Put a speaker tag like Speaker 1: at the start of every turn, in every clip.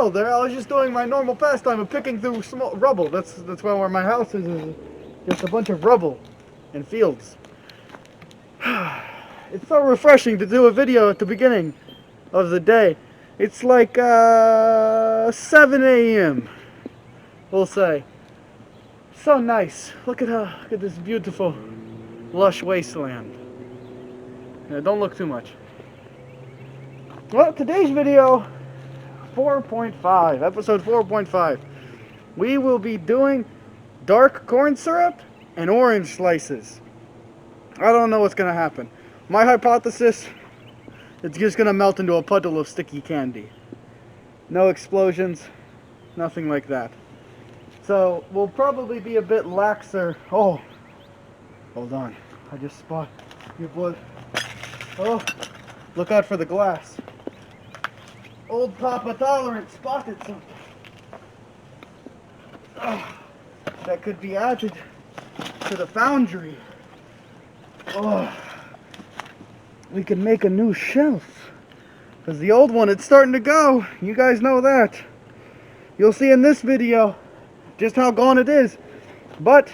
Speaker 1: chill. There, I was just doing my normal pastime of picking through small rubble. That's where my house is just a bunch of rubble and fields. It's so refreshing to do a video at the beginning of the day. It's like 7 a.m. we'll say. So nice. Look at this beautiful, lush wasteland. Yeah, don't look too much. Well, today's video, 4.5, episode 4.5. We will be doing dark corn syrup and orange slices. I don't know what's gonna happen. My hypothesis, it's just gonna melt into a puddle of sticky candy. No explosions, nothing like that. So we'll probably be a bit laxer. Oh, hold on. I just spot your blood. Oh, look out for the glass. Old Papa Tolerant spotted something. Oh, that could be added to the foundry. Oh, we can make a new shelf. Because the old one, it's starting to go. You guys know that. You'll see in this video just how gone it is. But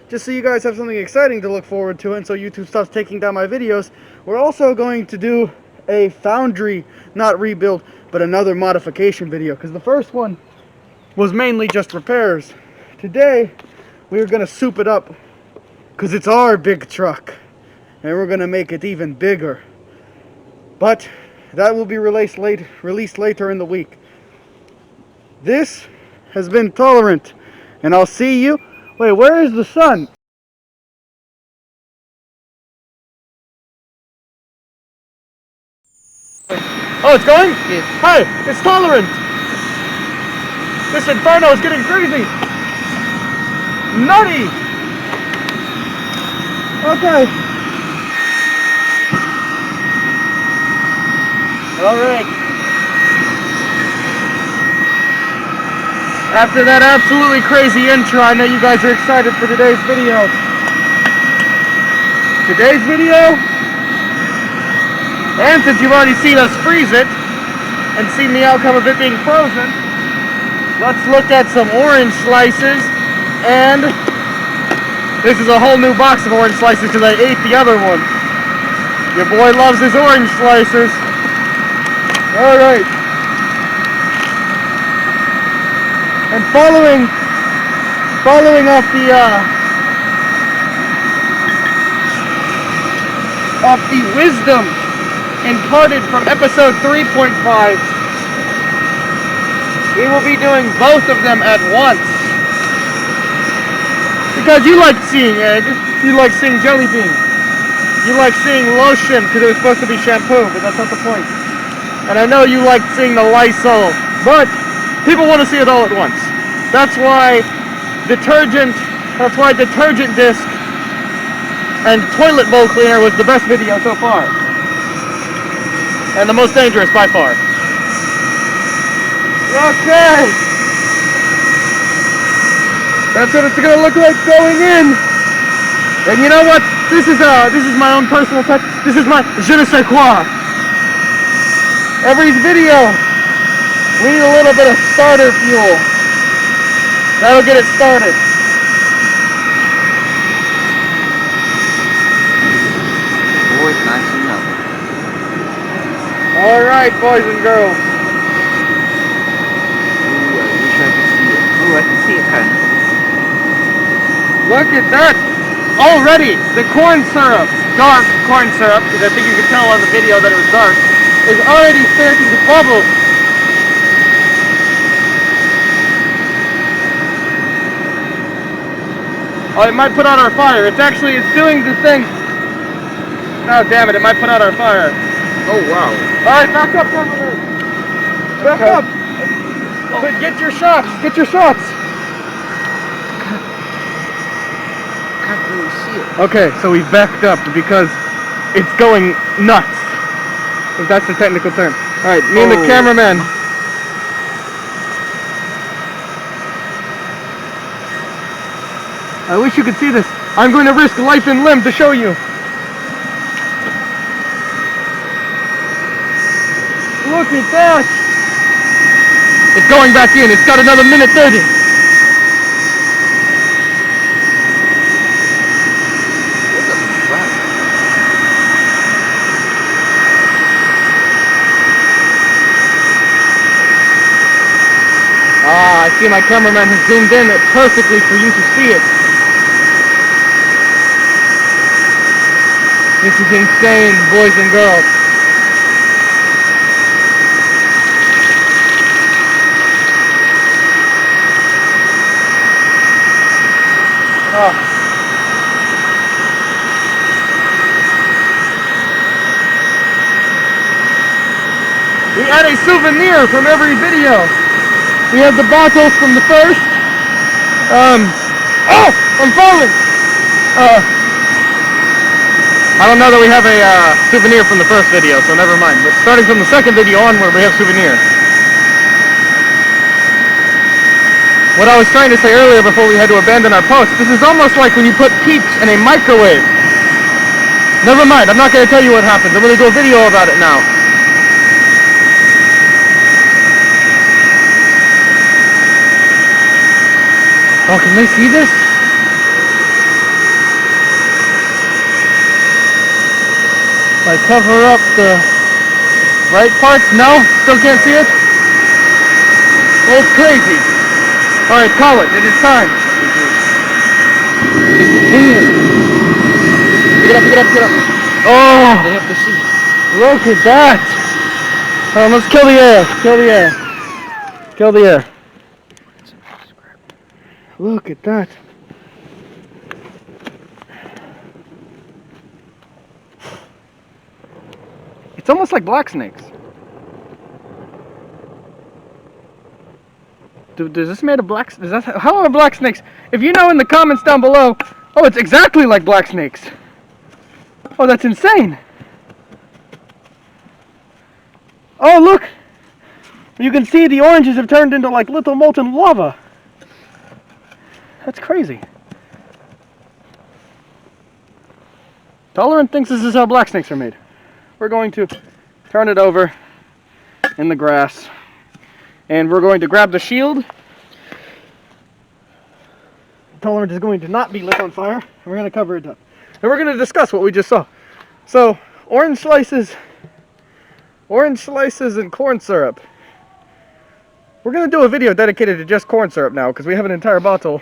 Speaker 1: just so you guys have something exciting to look forward to, and so YouTube stops taking down my videos, we're also going to do a foundry, not rebuild, but another modification video. Because the first one was mainly just repairs. Today, we're going to soup it up. Because it's our big truck. And we're going to make it even bigger. But that will be released later in the week. This has been Tolerant. And I'll see you. Wait, where is the sun? Oh, it's going?
Speaker 2: Yes.
Speaker 1: Hi, it's Tolerant. This inferno is getting crazy. Nutty. Okay. All right. After that absolutely crazy intro, I know you guys are excited for today's video. Today's video, and since you've already seen us freeze it, and seen the outcome of it being frozen, let's look at some orange slices, and this is a whole new box of orange slices because I ate the other one. Your boy loves his orange slices. Alright. And following off the wisdom imparted from episode 3.5, we will be doing both of them at once. Because you like seeing egg, you like seeing jelly bean, you like seeing lotion because it was supposed to be shampoo, but that's not the point. And I know you like seeing the Lysol, but people want to see it all at once. That's why detergent disc and toilet bowl cleaner was the best video so far. And the most dangerous by far. Okay. That's what it's gonna look like going in. And you know what? This is my own personal touch. This is my je ne sais quoi. Every video, we need a little bit of starter fuel. That'll get it started.
Speaker 2: Boys, nice enough.
Speaker 1: Alright, boys and girls.
Speaker 2: Ooh, I wish I could see it. Ooh, I can see it kind of.
Speaker 1: Look at that! Already, the corn syrup, dark corn syrup, because I think you could tell on the video that it was dark, is already starting to bubble. Oh, it might put out our fire. It's doing the thing. Oh, damn it, it might put out our fire.
Speaker 2: Oh, wow.
Speaker 1: Alright, back up, gentlemen. Back up. But get your shots. Get your shots.
Speaker 2: Can't really see it.
Speaker 1: Okay, so we've backed up because it's going nuts. If that's the technical term. Alright, me and the cameraman. I wish you could see this. I'm going to risk life and limb to show you. Look at that! It's going back in. It's got another minute 30. Ah, I see my cameraman has zoomed in perfectly for you to see it. This is insane, boys and girls. Oh. We add a souvenir from every video. We have the bottles from the first. Oh, I'm falling. I don't know that we have a souvenir from the first video, so never mind. But starting from the second video onward, we have souvenir. What I was trying to say earlier before we had to abandon our post, this is almost like when you put peeps in a microwave. Never mind, I'm not going to tell you what happens. I'm going to do a video about it now. Oh, can they see this? If I cover up the right parts? No? Still can't see it? Well, it's crazy. Alright, call it. It is time. Pick it up. Oh!
Speaker 2: They have to see.
Speaker 1: Look at that! Let's kill the air. Kill the air. Look at that. It's almost like blacksnakes. Is this made of black? Is that how are blacksnakes? If you know in the comments down below. Oh, it's exactly like blacksnakes. Oh, that's insane. Oh, look. You can see the oranges have turned into like little molten lava. That's crazy. Tolerant thinks this is how blacksnakes are made. We're going to turn it over in the grass. And we're going to grab the shield. Tolerant is going to not be lit on fire. And we're going to cover it up. And we're going to discuss what we just saw. So, orange slices and corn syrup. We're going to do a video dedicated to just corn syrup now, because we have an entire bottle.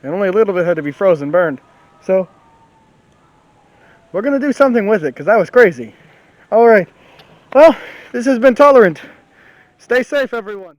Speaker 1: And only a little bit had to be frozen, burned. So, we're going to do something with it, because that was crazy. Alright. Well, this has been Tolerant. Stay safe, everyone.